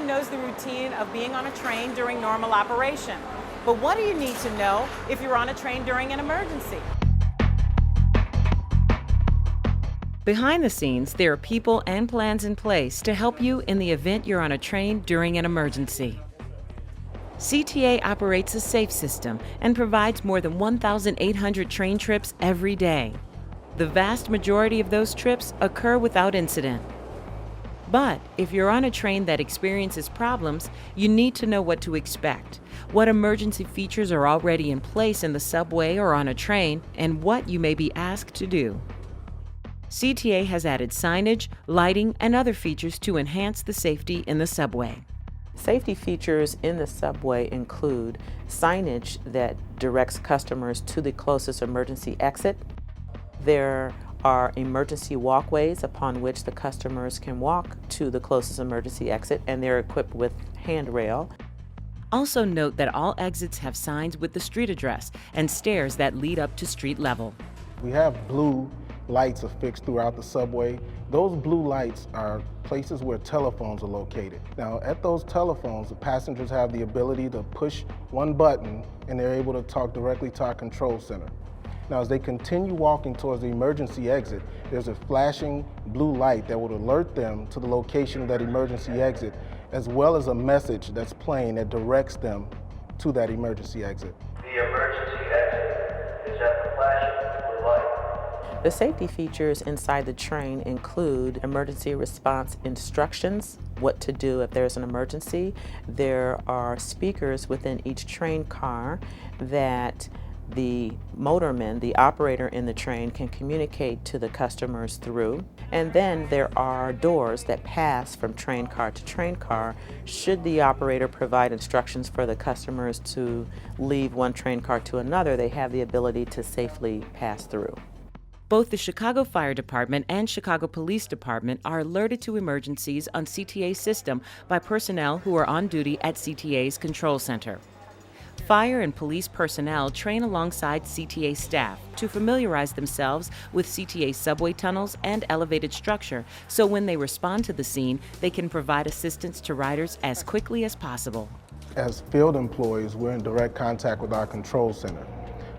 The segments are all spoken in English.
Everyone knows the routine of being on a train during normal operation. But what do you need to know if you're on a train during an emergency? Behind the scenes, there are people and plans in place to help you in the event you're on a train during an emergency. CTA operates a safe system and provides more than 1,800 train trips every day. The vast majority of those trips occur without incident. But if you're on a train that experiences problems, you need to know what to expect, what emergency features are already in place in the subway or on a train, and what you may be asked to do. CTA has added signage, lighting, and other features to enhance the safety in the subway. Safety features in the subway include signage that directs customers to the closest emergency exit. There are emergency walkways upon which the customers can walk to the closest emergency exit, and they're equipped with handrail. Also note that all exits have signs with the street address and stairs that lead up to street level. We have blue lights affixed throughout the subway. Those blue lights are places where telephones are located. Now, at those telephones, the passengers have the ability to push one button and they're able to talk directly to our control center. Now, as they continue walking towards the emergency exit, there's a flashing blue light that would alert them to the location of that emergency exit, as well as a message that's playing that directs them to that emergency exit. The emergency exit is at the flashing blue light. The safety features inside the train include emergency response instructions, what to do if there's an emergency. There are speakers within each train car that the motorman, the operator in the train, can communicate to the customers through. And then there are doors that pass from train car to train car should the operator provide instructions for the customers to leave one train car to another. They have the ability to safely pass through. Both the Chicago Fire Department and Chicago Police Department are alerted to emergencies on CTA's system by personnel who are on duty at CTA's control center. Fire and police personnel train alongside CTA staff to familiarize themselves with CTA subway tunnels and elevated structure, so when they respond to the scene, they can provide assistance to riders as quickly as possible. As field employees, we're in direct contact with our control center.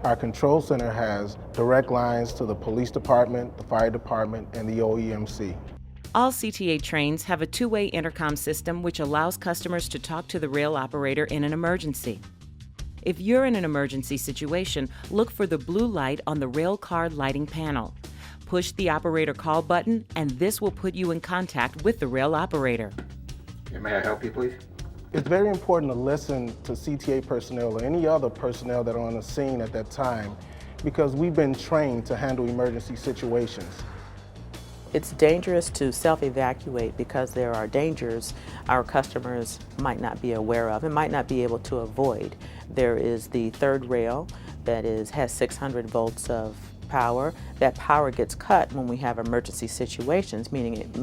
Our control center has direct lines to the police department, the fire department, and the OEMC. All CTA trains have a two-way intercom system which allows customers to talk to the rail operator in an emergency. If you're in an emergency situation, look for the blue light on the rail car lighting panel. Push the operator call button, and this will put you in contact with the rail operator. May I help you, please? It's very important to listen to CTA personnel or any other personnel that are on the scene at that time, because we've been trained to handle emergency situations. It's dangerous to self-evacuate because there are dangers our customers might not be aware of and might not be able to avoid. There is the third rail that has 600 volts of power. That power gets cut when we have emergency situations, meaning it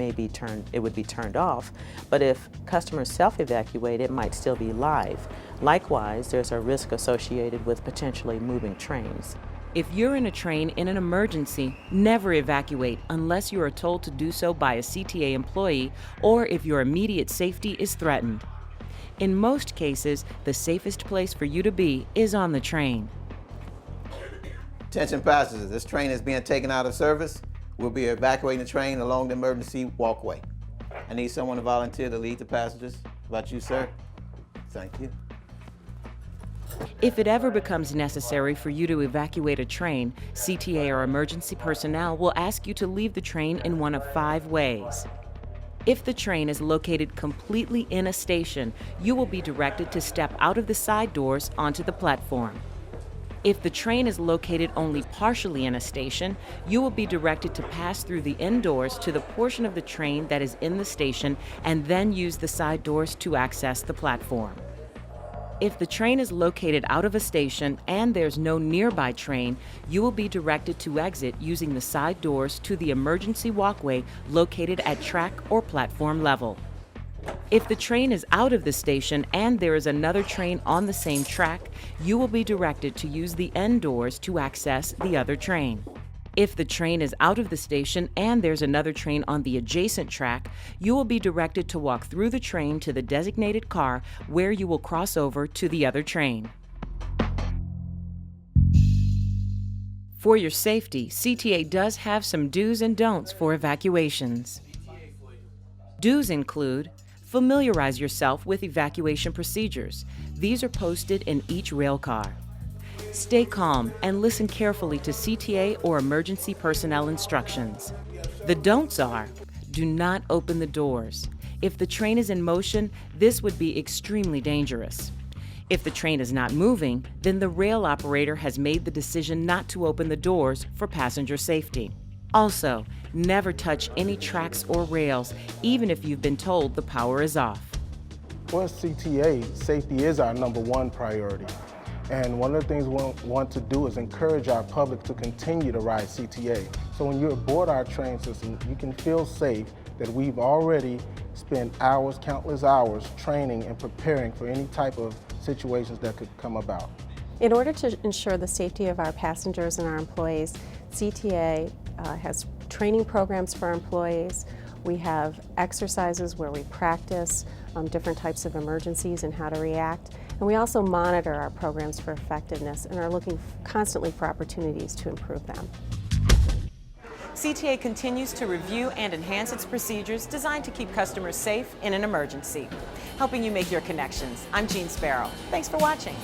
would be turned off. But if customers self-evacuate, it might still be live. Likewise, there's a risk associated with potentially moving trains. If you're in a train in an emergency, never evacuate unless you are told to do so by a CTA employee or if your immediate safety is threatened. In most cases, the safest place for you to be is on the train. Attention passengers, this train is being taken out of service. We'll be evacuating the train along the emergency walkway. I need someone to volunteer to lead the passengers. How about you, sir? Thank you. If it ever becomes necessary for you to evacuate a train, CTA or emergency personnel will ask you to leave the train in one of 5 ways. If the train is located completely in a station, you will be directed to step out of the side doors onto the platform. If the train is located only partially in a station, you will be directed to pass through the end doors to the portion of the train that is in the station and then use the side doors to access the platform. If the train is located out of a station and there's no nearby train, you will be directed to exit using the side doors to the emergency walkway located at track or platform level. If the train is out of the station and there is another train on the same track, you will be directed to use the end doors to access the other train. If the train is out of the station and there's another train on the adjacent track, you will be directed to walk through the train to the designated car where you will cross over to the other train. For your safety, CTA does have some do's and don'ts for evacuations. Do's include: familiarize yourself with evacuation procedures. These are posted in each rail car. Stay calm and listen carefully to CTA or emergency personnel instructions. The don'ts are: do not open the doors. If the train is in motion, this would be extremely dangerous. If the train is not moving, then the rail operator has made the decision not to open the doors for passenger safety. Also, never touch any tracks or rails, even if you've been told the power is off. For CTA, safety is our #1 priority. And one of the things we want to do is encourage our public to continue to ride CTA. So when you're aboard our train system, you can feel safe that we've already spent hours, countless hours, training and preparing for any type of situations that could come about. In order to ensure the safety of our passengers and our employees, CTA has training programs for our employees. We have exercises where we practice different types of emergencies and how to react. And we also monitor our programs for effectiveness and are looking constantly for opportunities to improve them. CTA continues to review and enhance its procedures designed to keep customers safe in an emergency. Helping you make your connections, I'm Jeanne Sparrow. Thanks for watching.